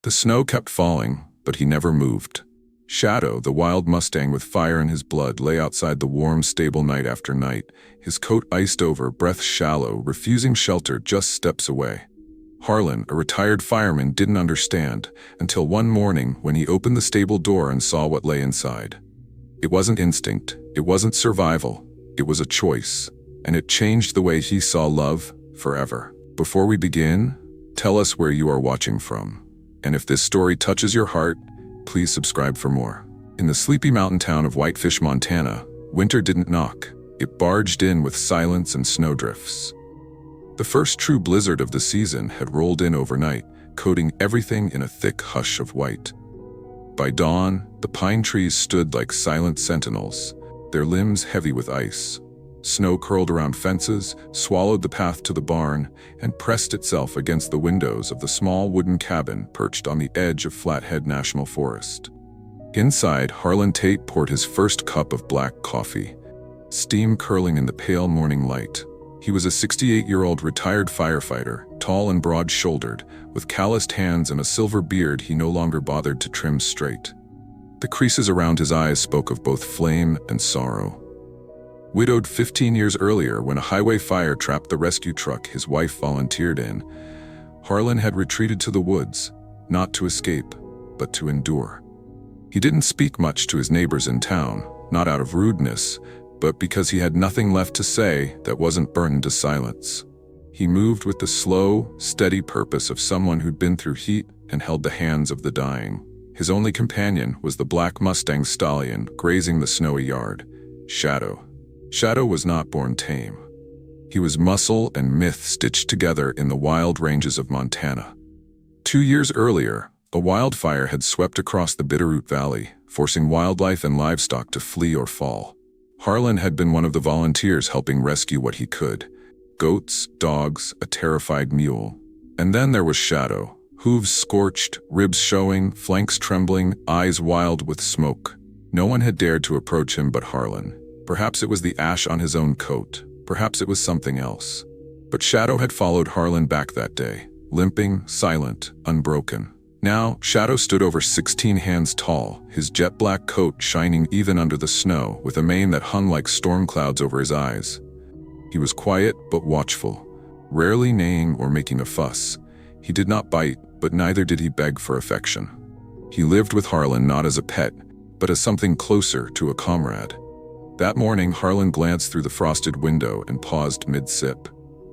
The snow kept falling, but he never moved. Shadow, the wild Mustang with fire in his blood, lay outside the warm stable night after night, his coat iced over, breath shallow, refusing shelter just steps away. Harlan, a retired fireman, didn't understand until one morning when he opened the stable door and saw what lay inside. It wasn't instinct, it wasn't survival, it was a choice, and it changed the way he saw love forever. Before we begin, tell us where you are watching from. And if this story touches your heart, please subscribe for more. In the sleepy mountain town of Whitefish, Montana, winter didn't knock. It barged in with silence and snowdrifts. The first true blizzard of the season had rolled in overnight, coating everything in a thick hush of white. By dawn, the pine trees stood like silent sentinels, their limbs heavy with ice. Snow curled around fences, swallowed the path to the barn, and pressed itself against the windows of the small wooden cabin perched on the edge of Flathead National Forest. Inside, Harlan Tate poured his first cup of black coffee, steam curling in the pale morning light. He was a 68-year-old retired firefighter, tall and broad-shouldered, with calloused hands and a silver beard he no longer bothered to trim straight. The creases around his eyes spoke of both flame and sorrow. Widowed 15 years earlier when a highway fire trapped the rescue truck his wife volunteered in, Harlan had retreated to the woods, not to escape, but to endure. He didn't speak much to his neighbors in town, not out of rudeness, but because he had nothing left to say that wasn't burned to silence. He moved with the slow, steady purpose of someone who'd been through heat and held the hands of the dying. His only companion was the black Mustang stallion grazing the snowy yard, Shadow. Shadow was not born tame. He was muscle and myth stitched together in the wild ranges of Montana. 2 years earlier, a wildfire had swept across the Bitterroot Valley, forcing wildlife and livestock to flee or fall. Harlan had been one of the volunteers helping rescue what he could: goats, dogs, a terrified mule. And then there was Shadow, hooves scorched, ribs showing, flanks trembling, eyes wild with smoke. No one had dared to approach him but Harlan. Perhaps it was the ash on his own coat. Perhaps it was something else. But Shadow had followed Harlan back that day, limping, silent, unbroken. Now, Shadow stood over 16 hands tall, his jet-black coat shining even under the snow, with a mane that hung like storm clouds over his eyes. He was quiet but watchful, rarely neighing or making a fuss. He did not bite, but neither did he beg for affection. He lived with Harlan not as a pet, but as something closer to a comrade. That morning, Harlan glanced through the frosted window and paused mid-sip,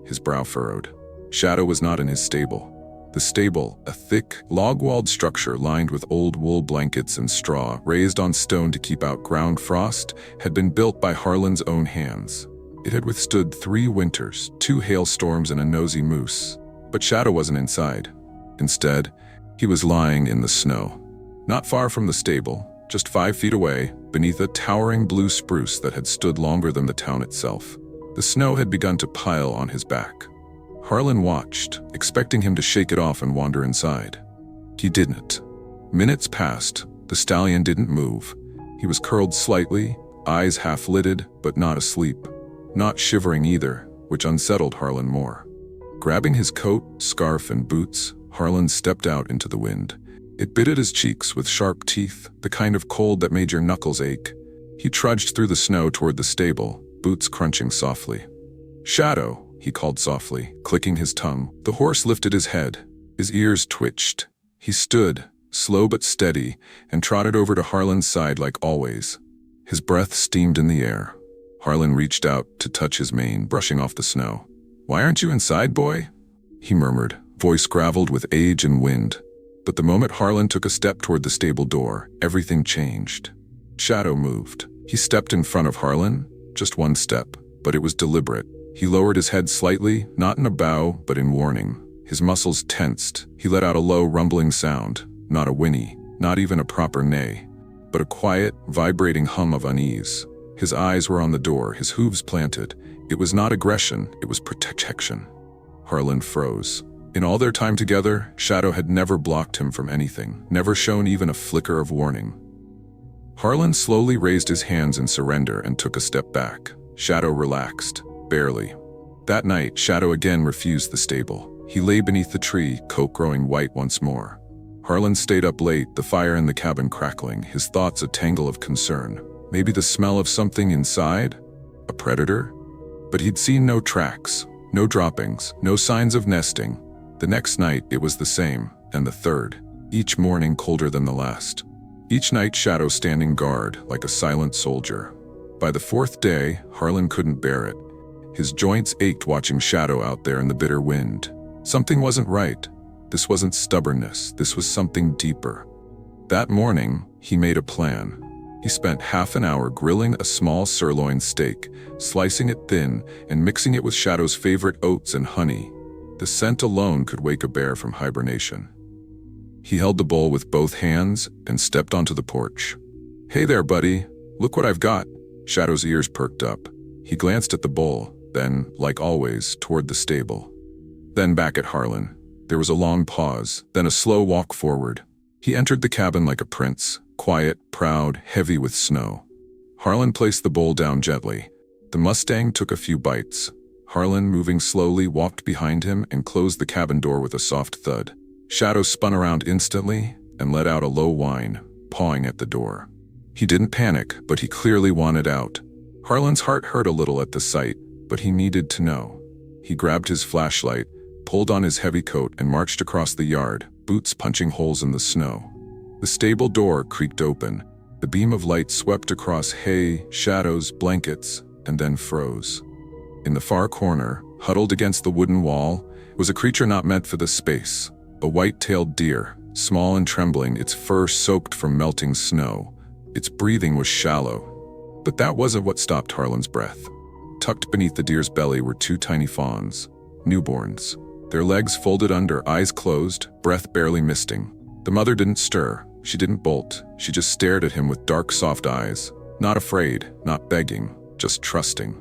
his brow furrowed. Shadow was not in his stable. The stable, a thick, log-walled structure lined with old wool blankets and straw, raised on stone to keep out ground frost, had been built by Harlan's own hands. It had withstood 3 winters, 2 hailstorms, and a nosy moose. But Shadow wasn't inside. Instead, he was lying in the snow. Not far from the stable, just 5 feet away, beneath a towering blue spruce that had stood longer than the town itself. The snow had begun to pile on his back. Harlan watched, expecting him to shake it off and wander inside. He didn't. Minutes passed. The stallion didn't move. He was curled slightly, eyes half-lidded, but not asleep. Not shivering either, which unsettled Harlan more. Grabbing his coat, scarf, and boots, Harlan stepped out into the wind. It bit at his cheeks with sharp teeth, the kind of cold that made your knuckles ache. He trudged through the snow toward the stable, boots crunching softly. "Shadow," he called softly, clicking his tongue. The horse lifted his head. His ears twitched. He stood, slow but steady, and trotted over to Harlan's side like always. His breath steamed in the air. Harlan reached out to touch his mane, brushing off the snow. "Why aren't you inside, boy?" he murmured, voice graveled with age and wind. But the moment Harlan took a step toward the stable door, everything changed. Shadow moved. He stepped in front of Harlan, just one step, but it was deliberate. He lowered his head slightly, not in a bow, but in warning. His muscles tensed. He let out a low, rumbling sound, not a whinny, not even a proper neigh, but a quiet, vibrating hum of unease. His eyes were on the door, his hooves planted. It was not aggression, it was protection. Harlan froze. In all their time together, Shadow had never blocked him from anything, never shown even a flicker of warning. Harlan slowly raised his hands in surrender and took a step back. Shadow relaxed, barely. That night, Shadow again refused the stable. He lay beneath the tree, coat growing white once more. Harlan stayed up late, the fire in the cabin crackling, his thoughts a tangle of concern. Maybe the smell of something inside? A predator? But he'd seen no tracks, no droppings, no signs of nesting. The next night it was the same, and the third, each morning colder than the last. Each night Shadow standing guard, like a silent soldier. By the fourth day, Harlan couldn't bear it. His joints ached watching Shadow out there in the bitter wind. Something wasn't right. This wasn't stubbornness, this was something deeper. That morning, he made a plan. He spent half an hour grilling a small sirloin steak, slicing it thin and mixing it with Shadow's favorite oats and honey. The scent alone could wake a bear from hibernation. He held the bowl with both hands and stepped onto the porch. "Hey there, buddy. Look what I've got." Shadow's ears perked up. He glanced at the bowl, then, like always, toward the stable. Then back at Harlan. There was a long pause, then a slow walk forward. He entered the cabin like a prince, quiet, proud, heavy with snow. Harlan placed the bowl down gently. The Mustang took a few bites. Harlan, moving slowly, walked behind him and closed the cabin door with a soft thud. Shadow spun around instantly and let out a low whine, pawing at the door. He didn't panic, but he clearly wanted out. Harlan's heart hurt a little at the sight, but he needed to know. He grabbed his flashlight, pulled on his heavy coat and marched across the yard, boots punching holes in the snow. The stable door creaked open. The beam of light swept across hay, shadows, blankets, and then froze. In the far corner, huddled against the wooden wall, was a creature not meant for this space. A white-tailed deer, small and trembling, its fur soaked from melting snow. Its breathing was shallow. But that wasn't what stopped Harlan's breath. Tucked beneath the deer's belly were two tiny fawns, newborns. Their legs folded under, eyes closed, breath barely misting. The mother didn't stir. She didn't bolt. She just stared at him with dark, soft eyes. Not afraid, not begging, just trusting.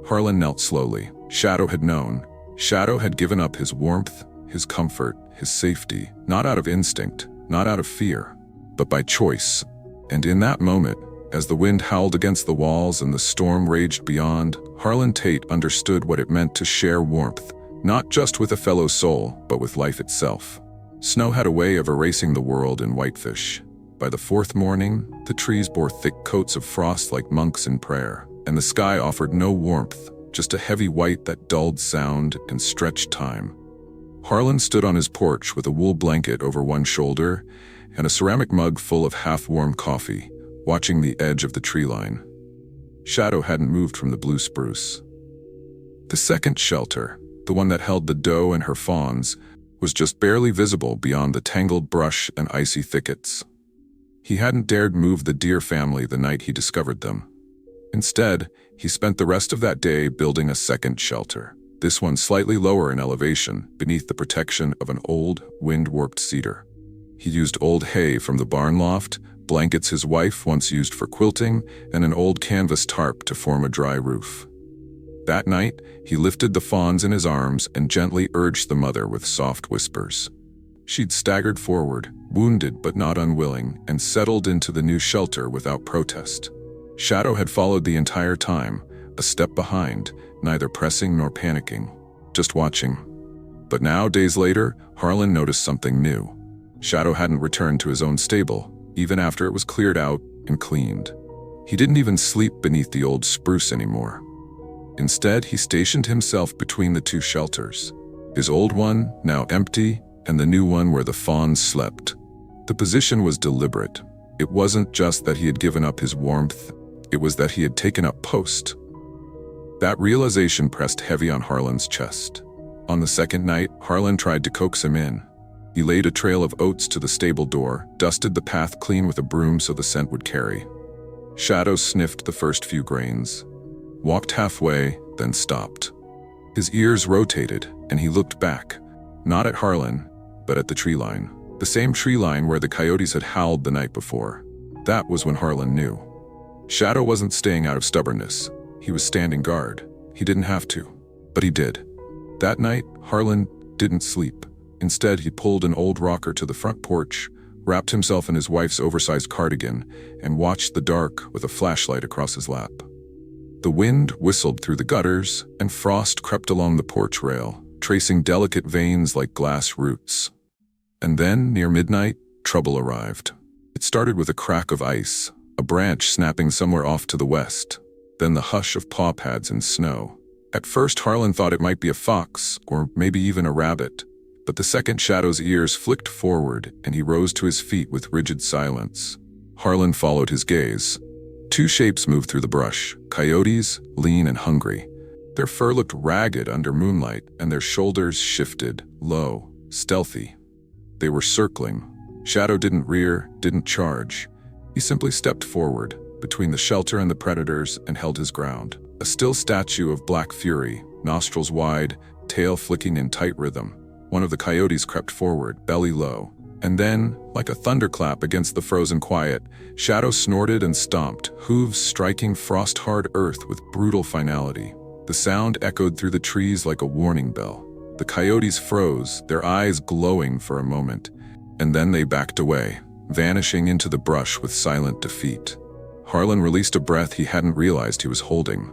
Harlan knelt slowly. Shadow had known. Shadow had given up his warmth, his comfort, his safety, not out of instinct, not out of fear, but by choice. And in that moment, as the wind howled against the walls and the storm raged beyond, Harlan Tate understood what it meant to share warmth, not just with a fellow soul, but with life itself. Snow had a way of erasing the world in whitefish. By the fourth morning, the trees bore thick coats of frost like monks in prayer, and the sky offered no warmth, just a heavy white that dulled sound and stretched time. Harlan stood on his porch with a wool blanket over one shoulder and a ceramic mug full of half-warm coffee, watching the edge of the tree line. Shadow hadn't moved from the blue spruce. The second shelter, the one that held the doe and her fawns, was just barely visible beyond the tangled brush and icy thickets. He hadn't dared move the deer family the night he discovered them. Instead, he spent the rest of that day building a second shelter, this one slightly lower in elevation, beneath the protection of an old, wind-warped cedar. He used old hay from the barn loft, blankets his wife once used for quilting, and an old canvas tarp to form a dry roof. That night, he lifted the fawns in his arms and gently urged the mother with soft whispers. She'd staggered forward, wounded but not unwilling, and settled into the new shelter without protest. Shadow had followed the entire time, a step behind, neither pressing nor panicking, just watching. But now, days later, Harlan noticed something new. Shadow hadn't returned to his own stable, even after it was cleared out and cleaned. He didn't even sleep beneath the old spruce anymore. Instead, he stationed himself between the two shelters. His old one, now empty, and the new one where the fawns slept. The position was deliberate. It wasn't just that he had given up his warmth, it was that he had taken up post. That realization pressed heavy on Harlan's chest. On the second night, Harlan tried to coax him in. He laid a trail of oats to the stable door, dusted the path clean with a broom so the scent would carry. Shadow sniffed the first few grains, walked halfway, then stopped. His ears rotated, and he looked back, not at Harlan, but at the tree line. The same tree line where the coyotes had howled the night before. That was when Harlan knew. Shadow wasn't staying out of stubbornness. He was standing guard. He didn't have to, but he did. That night, Harlan didn't sleep. Instead, he pulled an old rocker to the front porch, wrapped himself in his wife's oversized cardigan, and watched the dark with a flashlight across his lap. The wind whistled through the gutters, and frost crept along the porch rail, tracing delicate veins like glass roots. And then, near midnight, trouble arrived. It started with a crack of ice, a branch snapping somewhere off to the west, then the hush of paw pads in snow. At first, Harlan thought it might be a fox, or maybe even a rabbit, but the second Shadow's ears flicked forward and he rose to his feet with rigid silence. Harlan followed his gaze. Two shapes moved through the brush, coyotes, lean and hungry. Their fur looked ragged under moonlight, and their shoulders shifted, low, stealthy. They were circling. Shadow didn't rear, didn't charge. He simply stepped forward, between the shelter and the predators, and held his ground. A still statue of black fury, nostrils wide, tail flicking in tight rhythm. One of the coyotes crept forward, belly low. And then, like a thunderclap against the frozen quiet, Shadow snorted and stomped, hooves striking frost-hard earth with brutal finality. The sound echoed through the trees like a warning bell. The coyotes froze, their eyes glowing for a moment, and then they backed away, vanishing into the brush with silent defeat. Harlan released a breath he hadn't realized he was holding.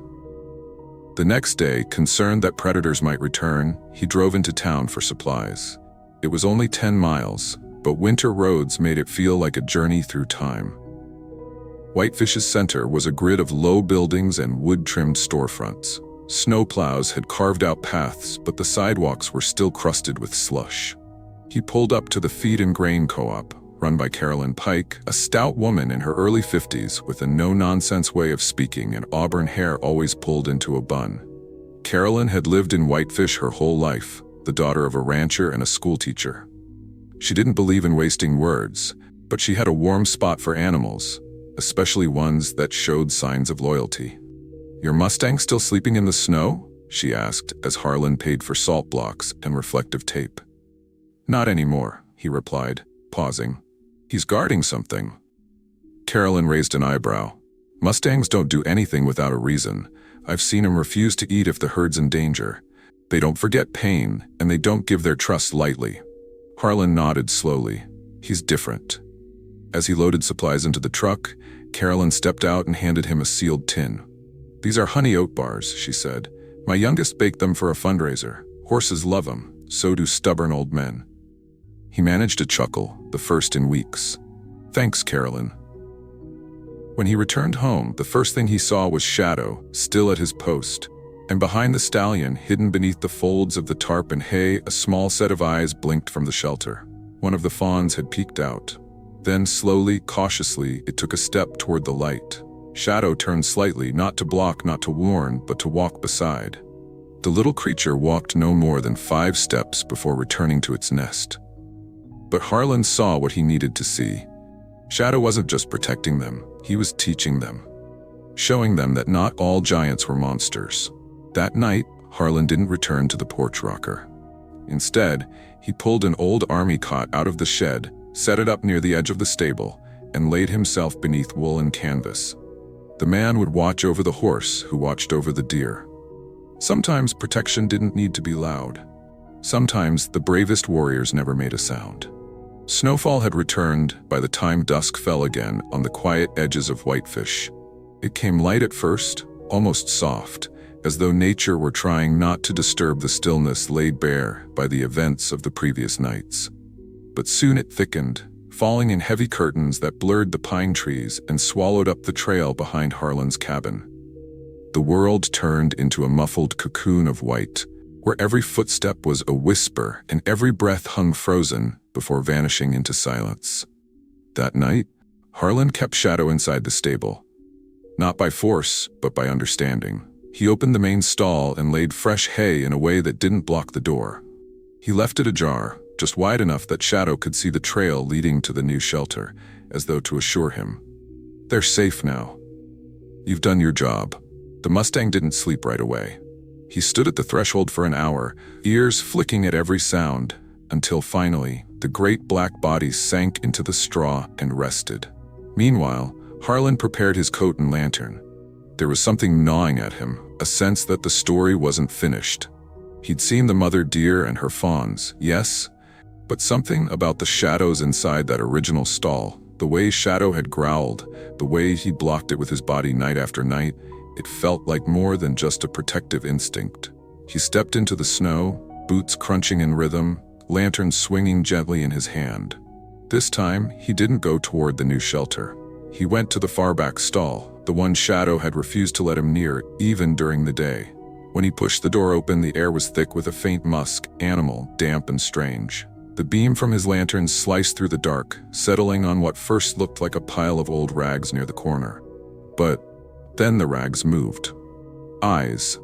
The next day, concerned that predators might return, he drove into town for supplies. It was only 10 miles, but winter roads made it feel like a journey through time. Whitefish's center was a grid of low buildings and wood-trimmed storefronts. Snowplows had carved out paths, but the sidewalks were still crusted with slush. He pulled up to the Feed and Grain Co-op, run by Carolyn Pike, a stout woman in her early 50s with a no-nonsense way of speaking and auburn hair always pulled into a bun. Carolyn had lived in Whitefish her whole life, the daughter of a rancher and a schoolteacher. She didn't believe in wasting words, but she had a warm spot for animals, especially ones that showed signs of loyalty. "Your Mustang still sleeping in the snow?" she asked as Harlan paid for salt blocks and reflective tape. "Not anymore," he replied, pausing. "He's guarding something." Carolyn raised an eyebrow. "Mustangs don't do anything without a reason. I've seen him refuse to eat if the herd's in danger. They don't forget pain, and they don't give their trust lightly." Harlan nodded slowly. "He's different." As he loaded supplies into the truck, Carolyn stepped out and handed him a sealed tin. "These are honey oat bars," she said. "My youngest baked them for a fundraiser. Horses love them, so do stubborn old men." He managed to chuckle, the first in weeks. "Thanks, Carolyn." When he returned home, the first thing he saw was Shadow, still at his post. And behind the stallion, hidden beneath the folds of the tarp and hay, a small set of eyes blinked from the shelter. One of the fawns had peeked out. Then slowly, cautiously, it took a step toward the light. Shadow turned slightly, not to block, not to warn, but to walk beside. The little creature walked no more than 5 steps before returning to its nest. But Harlan saw what he needed to see. Shadow wasn't just protecting them, he was teaching them. Showing them that not all giants were monsters. That night, Harlan didn't return to the porch rocker. Instead, he pulled an old army cot out of the shed, set it up near the edge of the stable, and laid himself beneath woolen canvas. The man would watch over the horse who watched over the deer. Sometimes protection didn't need to be loud. Sometimes the bravest warriors never made a sound. Snowfall had returned by the time dusk fell again on the quiet edges of Whitefish. It came light at first, almost soft, as though nature were trying not to disturb the stillness laid bare by the events of the previous nights. But soon it thickened, falling in heavy curtains that blurred the pine trees and swallowed up the trail behind Harlan's cabin. The world turned into a muffled cocoon of white, where every footstep was a whisper and every breath hung frozen before vanishing into silence. That night, Harlan kept Shadow inside the stable. Not by force, but by understanding. He opened the main stall and laid fresh hay in a way that didn't block the door. He left it ajar, just wide enough that Shadow could see the trail leading to the new shelter, as though to assure him, "They're safe now. You've done your job." The Mustang didn't sleep right away. He stood at the threshold for an hour, ears flicking at every sound, until finally, the great black body sank into the straw and rested. Meanwhile, Harlan prepared his coat and lantern. There was something gnawing at him, a sense that the story wasn't finished. He'd seen the mother deer and her fawns, yes, but something about the shadows inside that original stall, the way Shadow had growled, the way he blocked it with his body night after night, it felt like more than just a protective instinct. He stepped into the snow, boots crunching in rhythm, lantern swinging gently in his hand. This time, he didn't go toward the new shelter. He went to the far back stall, the one Shadow had refused to let him near, even during the day. When he pushed the door open, the air was thick with a faint musk, animal, damp and strange. The beam from his lantern sliced through the dark, settling on what first looked like a pile of old rags near the corner. But then the rags moved. Eyes,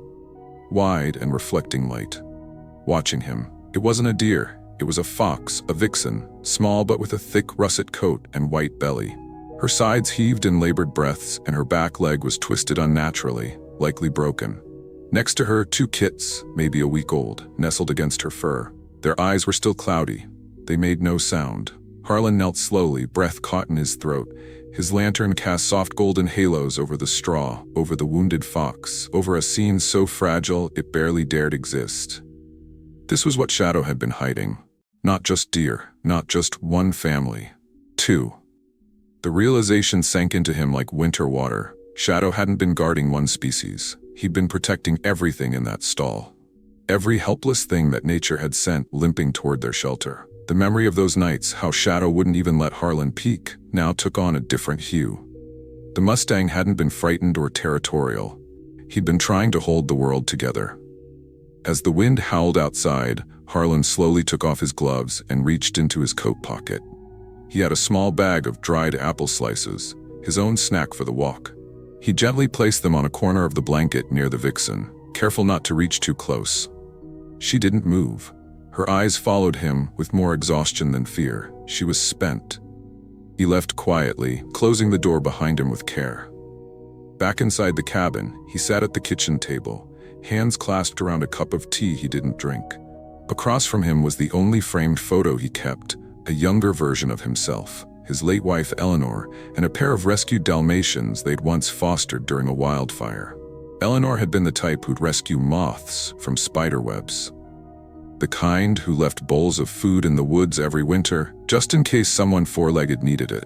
wide and reflecting light, watching him. It wasn't a deer, it was a fox, a vixen, small but with a thick russet coat and white belly. Her sides heaved in labored breaths, and her back leg was twisted unnaturally, likely broken. Next to her, 2 kits, maybe a week old, nestled against her fur. Their eyes were still cloudy. They made no sound. Harlan knelt slowly, breath caught in his throat. His lantern cast soft golden halos over the straw, over the wounded fox, over a scene so fragile it barely dared exist. This was what Shadow had been hiding. Not just deer, not just one family. 2. The realization sank into him like winter water. Shadow hadn't been guarding one species. He'd been protecting everything in that stall. Every helpless thing that nature had sent limping toward their shelter. The memory of those nights, how Shadow wouldn't even let Harlan peek, now took on a different hue. The Mustang hadn't been frightened or territorial. He'd been trying to hold the world together. As the wind howled outside, Harlan slowly took off his gloves and reached into his coat pocket. He had a small bag of dried apple slices, his own snack for the walk. He gently placed them on a corner of the blanket near the vixen, careful not to reach too close. She didn't move. Her eyes followed him with more exhaustion than fear. She was spent. He left quietly, closing the door behind him with care. Back inside the cabin, he sat at the kitchen table, hands clasped around a cup of tea he didn't drink. Across from him was the only framed photo he kept, a younger version of himself, his late wife Eleanor, and a pair of rescued Dalmatians they'd once fostered during a wildfire. Eleanor had been the type who'd rescue moths from spider webs. The kind who left bowls of food in the woods every winter, just in case someone four-legged needed it.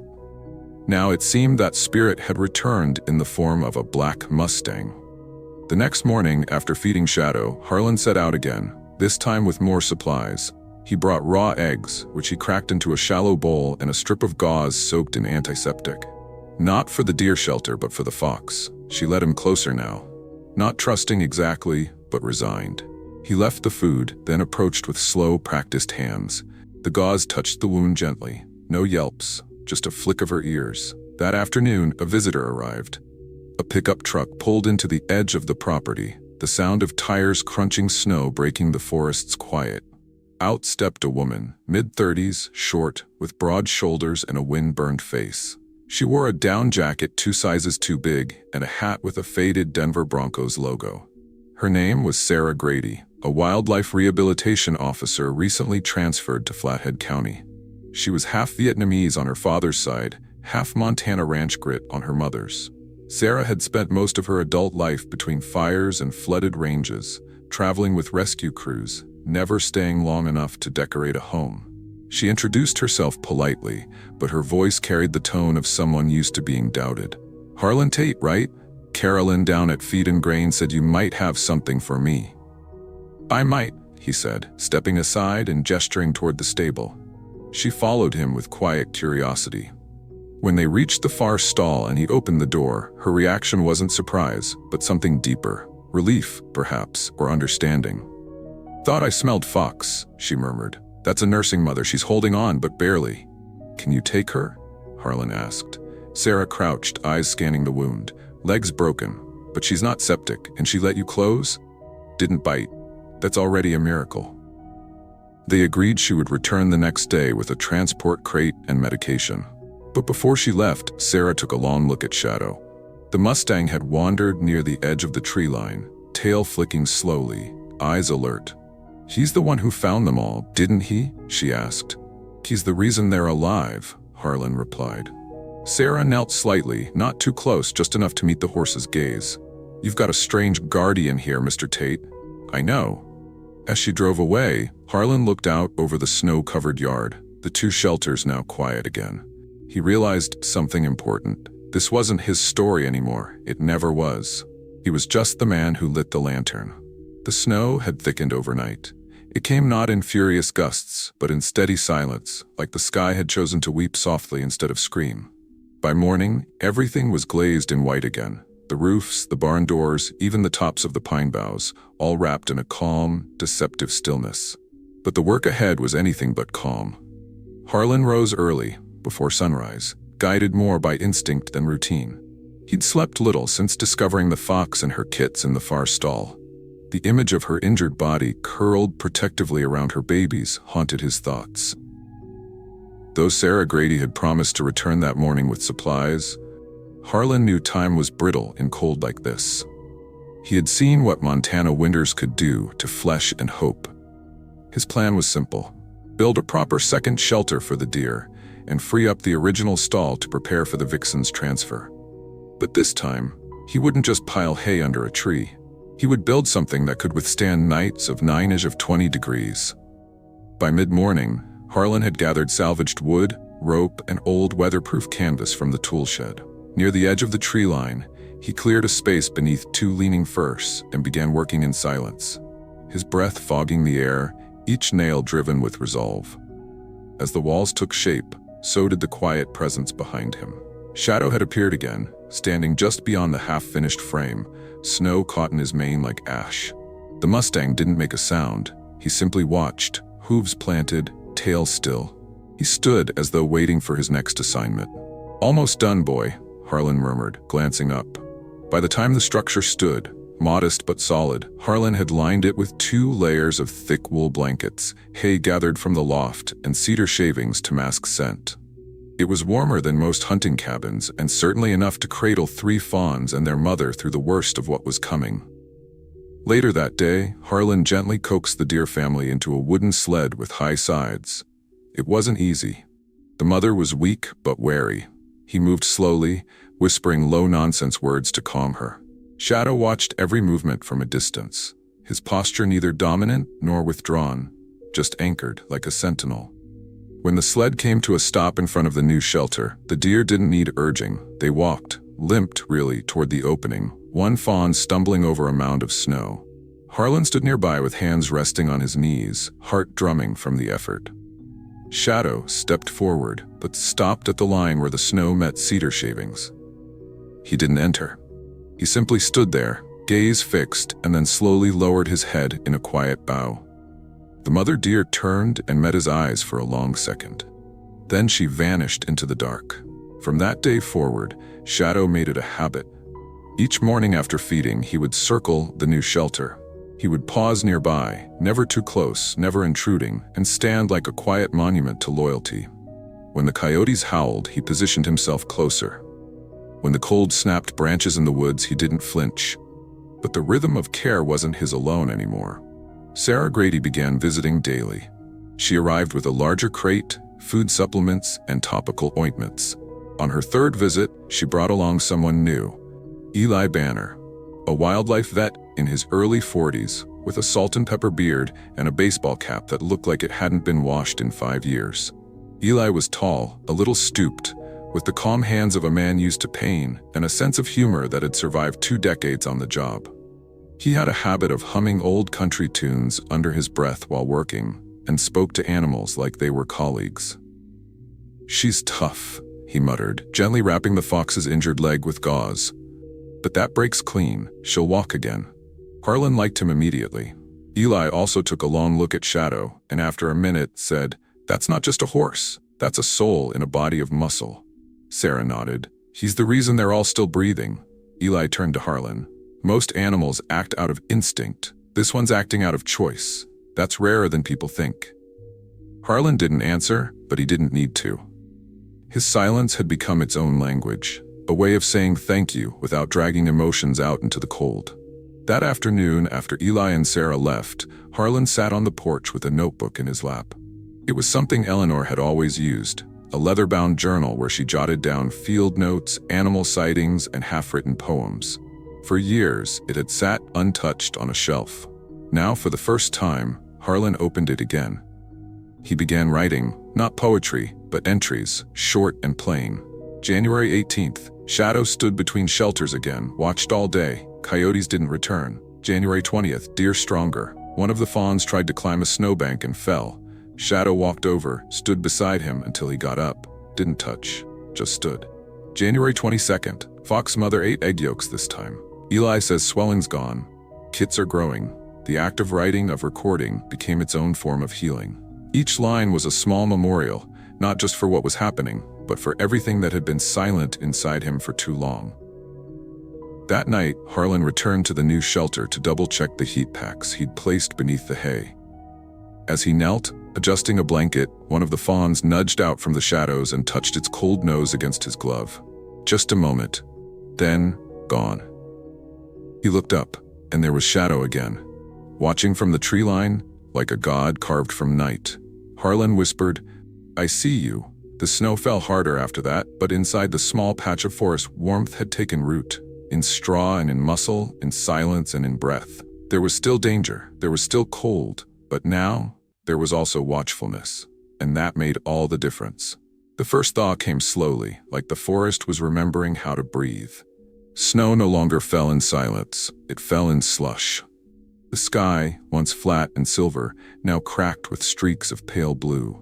Now it seemed that spirit had returned in the form of a black Mustang. The next morning, after feeding Shadow, Harlan set out again, this time with more supplies. He brought raw eggs, which he cracked into a shallow bowl, and a strip of gauze soaked in antiseptic. Not for the deer shelter, but for the fox. She led him closer now. Not trusting exactly, but resigned. He left the food, then approached with slow, practiced hands. The gauze touched the wound gently. No yelps, just a flick of her ears. That afternoon, a visitor arrived. A pickup truck pulled into the edge of the property, the sound of tires crunching snow breaking the forest's quiet. Out stepped a woman, mid-30s, short, with broad shoulders and a wind-burned face. She wore a down jacket 2 sizes too big and a hat with a faded Denver Broncos logo. Her name was Sarah Grady, a wildlife rehabilitation officer recently transferred to Flathead County. She was half Vietnamese on her father's side, half Montana ranch grit on her mother's. Sarah had spent most of her adult life between fires and flooded ranges, traveling with rescue crews, never staying long enough to decorate a home. She introduced herself politely, but her voice carried the tone of someone used to being doubted. "Harlan Tate, right? Carolyn down at Feed and Grain said you might have something for me." "I might," he said, stepping aside and gesturing toward the stable. She followed him with quiet curiosity. When they reached the far stall and he opened the door, her reaction wasn't surprise, but something deeper. Relief, perhaps, or understanding. "Thought I smelled fox," she murmured. "That's a nursing mother. She's holding on, but barely." "Can you take her?" Harlan asked. Sarah crouched, eyes scanning the wound. "Legs broken, but she's not septic, and she let you close?" "Didn't bite. That's already a miracle." They agreed she would return the next day with a transport crate and medication. But before she left, Sarah took a long look at Shadow. The Mustang had wandered near the edge of the tree line, tail flicking slowly, eyes alert. "He's the one who found them all, didn't he?" she asked. "He's the reason they're alive," Harlan replied. Sarah knelt slightly, not too close, just enough to meet the horse's gaze. "You've got a strange guardian here, Mr. Tate." "I know." As she drove away, Harlan looked out over the snow-covered yard, the 2 shelters now quiet again. He realized something important. This wasn't his story anymore. It never was. He was just the man who lit the lantern. The snow had thickened overnight. It came not in furious gusts, but in steady silence, like the sky had chosen to weep softly instead of scream. By morning, everything was glazed in white again. The roofs, the barn doors, even the tops of the pine boughs, all wrapped in a calm, deceptive stillness. But the work ahead was anything but calm. Harlan rose early, before sunrise, guided more by instinct than routine. He'd slept little since discovering the fox and her kits in the far stall. The image of her injured body curled protectively around her babies haunted his thoughts. Though Sarah Grady had promised to return that morning with supplies, Harlan knew time was brittle in cold like this. He had seen what Montana winters could do to flesh and hope. His plan was simple: build a proper second shelter for the deer and free up the original stall to prepare for the vixen's transfer. But this time, he wouldn't just pile hay under a tree. He would build something that could withstand nights of 20 degrees. By mid-morning, Harlan had gathered salvaged wood, rope, and old weatherproof canvas from the tool shed. Near the edge of the tree line, he cleared a space beneath 2 leaning firs and began working in silence, his breath fogging the air, each nail driven with resolve. As the walls took shape, so did the quiet presence behind him. Shadow had appeared again, standing just beyond the half-finished frame, snow caught in his mane like ash. The Mustang didn't make a sound. He simply watched, hooves planted, tail still. He stood as though waiting for his next assignment. "Almost done, boy," Harlan murmured, glancing up. By the time the structure stood, modest but solid, Harlan had lined it with 2 layers of thick wool blankets, hay gathered from the loft, and cedar shavings to mask scent. It was warmer than most hunting cabins, and certainly enough to cradle 3 fawns and their mother through the worst of what was coming. Later that day, Harlan gently coaxed the deer family into a wooden sled with high sides. It wasn't easy. The mother was weak but wary. He moved slowly, whispering low-nonsense words to calm her. Shadow watched every movement from a distance, his posture neither dominant nor withdrawn, just anchored like a sentinel. When the sled came to a stop in front of the new shelter, the deer didn't need urging. They walked, limped really, toward the opening, one fawn stumbling over a mound of snow. Harlan stood nearby with hands resting on his knees, heart drumming from the effort. Shadow stepped forward, but stopped at the line where the snow met cedar shavings. He didn't enter. He simply stood there, gaze fixed, and then slowly lowered his head in a quiet bow. The mother deer turned and met his eyes for a long second. Then she vanished into the dark. From that day forward, Shadow made it a habit. Each morning after feeding, he would circle the new shelter. He would pause nearby, never too close, never intruding, and stand like a quiet monument to loyalty. When the coyotes howled, he positioned himself closer. When the cold snapped branches in the woods, he didn't flinch. But the rhythm of care wasn't his alone anymore. Sarah Grady began visiting daily. She arrived with a larger crate, food supplements, and topical ointments. On her 3rd visit, she brought along someone new, Eli Banner, a wildlife vet in his early 40s, with a salt and pepper beard and a baseball cap that looked like it hadn't been washed in 5 years. Eli was tall, a little stooped, with the calm hands of a man used to pain and a sense of humor that had survived 2 decades on the job. He had a habit of humming old country tunes under his breath while working, and spoke to animals like they were colleagues. "She's tough," he muttered, gently wrapping the fox's injured leg with gauze. "But that breaks clean. She'll walk again." Harlan liked him immediately. Eli also took a long look at Shadow, and after a minute said, "That's not just a horse. That's a soul in a body of muscle." Sarah nodded. "He's the reason they're all still breathing." Eli turned to Harlan. "Most animals act out of instinct. This one's acting out of choice. That's rarer than people think." Harlan didn't answer, but he didn't need to. His silence had become its own language, a way of saying thank you without dragging emotions out into the cold. That afternoon, after Eli and Sarah left, Harlan sat on the porch with a notebook in his lap. It was something Eleanor had always used, a leather-bound journal where she jotted down field notes, animal sightings, and half-written poems. For years, it had sat untouched on a shelf. Now, for the first time, Harlan opened it again. He began writing, not poetry, but entries, short and plain. January 18th, Shadow stood between shelters again, watched all day. Coyotes didn't return. January 20th, deer stronger. One of the fawns tried to climb a snowbank and fell. Shadow walked over, stood beside him until he got up. Didn't touch, just stood. January 22nd. Fox mother ate egg yolks this time. Eli says swelling's gone. Kits are growing. The act of writing, of recording, became its own form of healing. Each line was a small memorial, not just for what was happening, but for everything that had been silent inside him for too long. That night, Harlan returned to the new shelter to double-check the heat packs he'd placed beneath the hay. As he knelt, adjusting a blanket, one of the fawns nudged out from the shadows and touched its cold nose against his glove. Just a moment. Then, gone. He looked up, and there was Shadow again, watching from the tree line, like a god carved from night. Harlan whispered, "I see you." The snow fell harder after that, but inside the small patch of forest, warmth had taken root. In straw and in muscle, in silence and in breath. There was still danger, there was still cold, but now there was also watchfulness, and that made all the difference. The first thaw came slowly, like the forest was remembering how to breathe. Snow no longer fell in silence, it fell in slush. The sky, once flat and silver, now cracked with streaks of pale blue.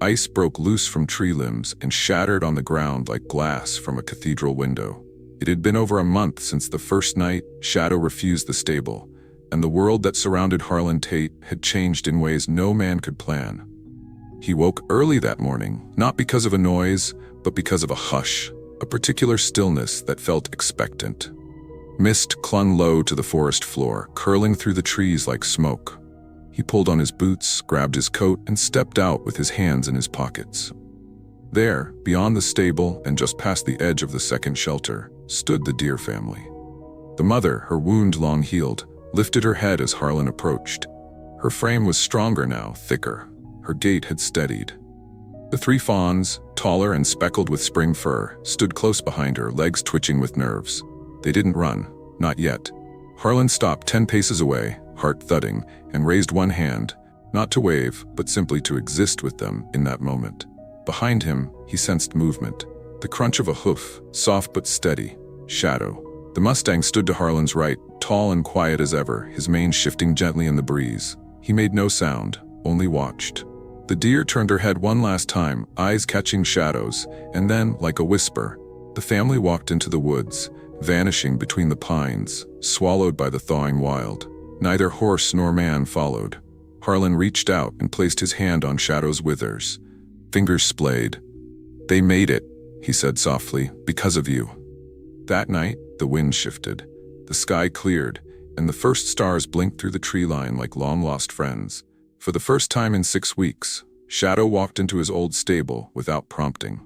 Ice broke loose from tree limbs and shattered on the ground like glass from a cathedral window. It had been over a month since the first night Shadow refused the stable, and the world that surrounded Harlan Tate had changed in ways no man could plan. He woke early that morning, not because of a noise, but because of a hush, a particular stillness that felt expectant. Mist clung low to the forest floor, curling through the trees like smoke. He pulled on his boots, grabbed his coat, and stepped out with his hands in his pockets. There, beyond the stable and just past the edge of the second shelter, stood the Deer family. The mother, her wound long healed, lifted her head as Harlan approached. Her frame was stronger now, thicker. Her gait had steadied. The three fawns, taller and speckled with spring fur, stood close behind her, legs twitching with nerves. They didn't run, not yet. Harlan stopped 10 paces away, heart thudding, and raised one hand, not to wave, but simply to exist with them in that moment. Behind him, he sensed movement, the crunch of a hoof, soft but steady. Shadow. The Mustang stood to Harlan's right, tall and quiet as ever, his mane shifting gently in the breeze. He made no sound, only watched. The deer turned her head one last time, eyes catching Shadow's, and then, like a whisper, the family walked into the woods, vanishing between the pines, swallowed by the thawing wild. Neither horse nor man followed. Harlan reached out and placed his hand on Shadow's withers. Fingers splayed. "They made it," he said softly, "because of you." That night, the wind shifted. The sky cleared, and the first stars blinked through the tree line like long-lost friends. For the first time in 6 weeks, Shadow walked into his old stable without prompting.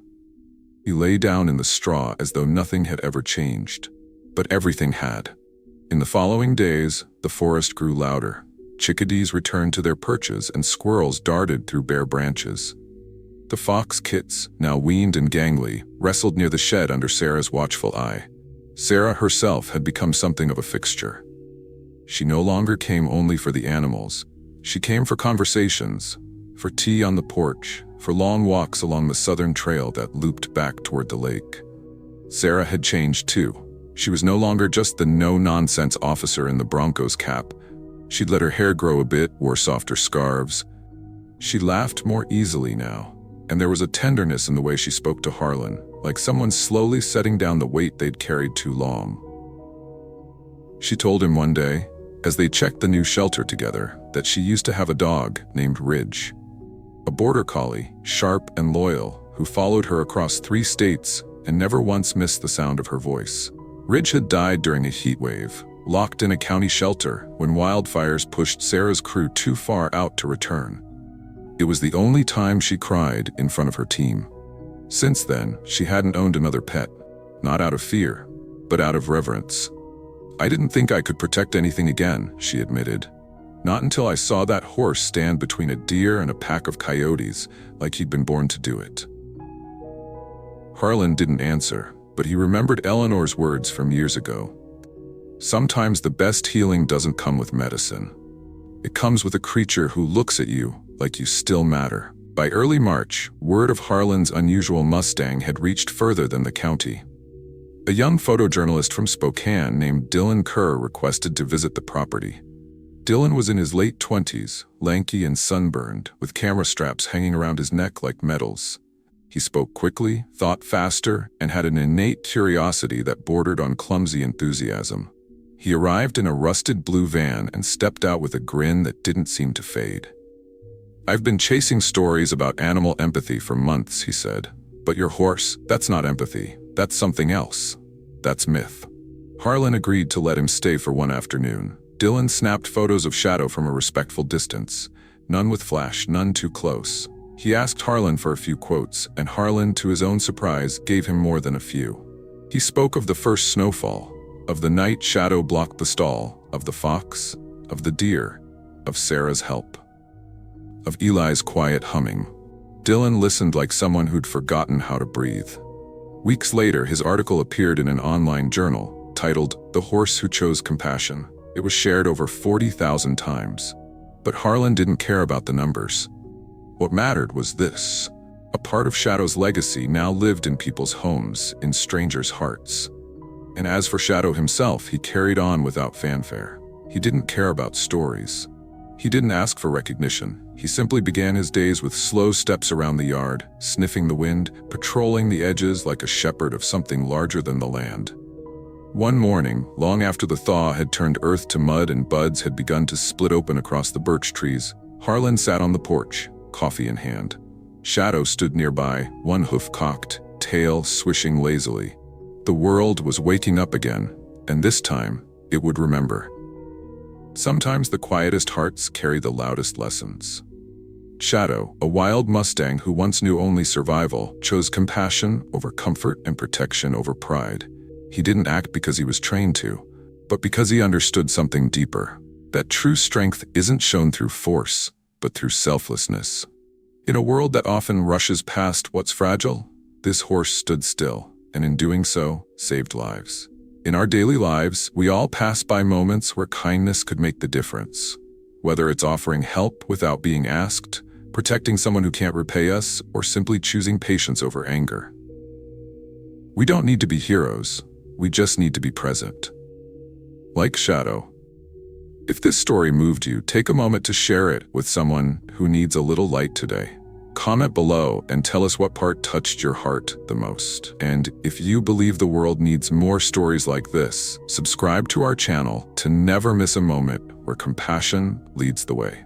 He lay down in the straw as though nothing had ever changed. But everything had. In the following days, the forest grew louder. Chickadees returned to their perches and squirrels darted through bare branches. The fox kits, now weaned and gangly, wrestled near the shed under Sarah's watchful eye. Sarah herself had become something of a fixture. She no longer came only for the animals. She came for conversations, for tea on the porch, for long walks along the southern trail that looped back toward the lake. Sarah had changed too. She was no longer just the no-nonsense officer in the Broncos cap. She'd let her hair grow a bit, wore softer scarves. She laughed more easily now, and there was a tenderness in the way she spoke to Harlan, like someone slowly setting down the weight they'd carried too long. She told him one day, as they checked the new shelter together, that she used to have a dog named Ridge. A border collie, sharp and loyal, who followed her across 3 states and never once missed the sound of her voice. Ridge had died during a heat wave, locked in a county shelter when wildfires pushed Sarah's crew too far out to return. It was the only time she cried in front of her team. Since then, she hadn't owned another pet, not out of fear, but out of reverence. "I didn't think I could protect anything again," she admitted. "Not until I saw that horse stand between a deer and a pack of coyotes, like he'd been born to do it." Harlan didn't answer, but he remembered Eleanor's words from years ago. Sometimes the best healing doesn't come with medicine. It comes with a creature who looks at you like you still matter. By early March, word of Harlan's unusual Mustang had reached further than the county. A young photojournalist from Spokane named Dylan Kerr requested to visit the property. Dylan was in his late 20s, lanky and sunburned, with camera straps hanging around his neck like medals. He spoke quickly, thought faster, and had an innate curiosity that bordered on clumsy enthusiasm. He arrived in a rusted blue van and stepped out with a grin that didn't seem to fade. "I've been chasing stories about animal empathy for months," he said. "But your horse, that's not empathy. That's something else. That's myth." Harlan agreed to let him stay for one afternoon. Dylan snapped photos of Shadow from a respectful distance. None with flash, none too close. He asked Harlan for a few quotes, and Harlan, to his own surprise, gave him more than a few. He spoke of the first snowfall, of the night Shadow blocked the stall, of the fox, of the deer, of Sarah's help, of Eli's quiet humming. Dylan listened like someone who'd forgotten how to breathe. Weeks later, his article appeared in an online journal, titled "The Horse Who Chose Compassion." It was shared over 40,000 times. But Harlan didn't care about the numbers. What mattered was this: a part of Shadow's legacy now lived in people's homes, in strangers' hearts. And as for Shadow himself, he carried on without fanfare. He didn't care about stories. He didn't ask for recognition. He simply began his days with slow steps around the yard, sniffing the wind, patrolling the edges like a shepherd of something larger than the land. One morning, long after the thaw had turned earth to mud and buds had begun to split open across the birch trees, Harlan sat on the porch, coffee in hand. Shadow stood nearby, one hoof cocked, tail swishing lazily. The world was waking up again, and this time, it would remember. Sometimes the quietest hearts carry the loudest lessons. Shadow, a wild Mustang who once knew only survival, chose compassion over comfort and protection over pride. He didn't act because he was trained to, but because he understood something deeper: that true strength isn't shown through force, but through selflessness. In a world that often rushes past what's fragile, this horse stood still, and in doing so, saved lives. In our daily lives, we all pass by moments where kindness could make the difference. Whether it's offering help without being asked, protecting someone who can't repay us, or simply choosing patience over anger. We don't need to be heroes. We just need to be present. Like Shadow. If this story moved you, take a moment to share it with someone who needs a little light today. Comment below and tell us what part touched your heart the most. And if you believe the world needs more stories like this, subscribe to our channel to never miss a moment where compassion leads the way.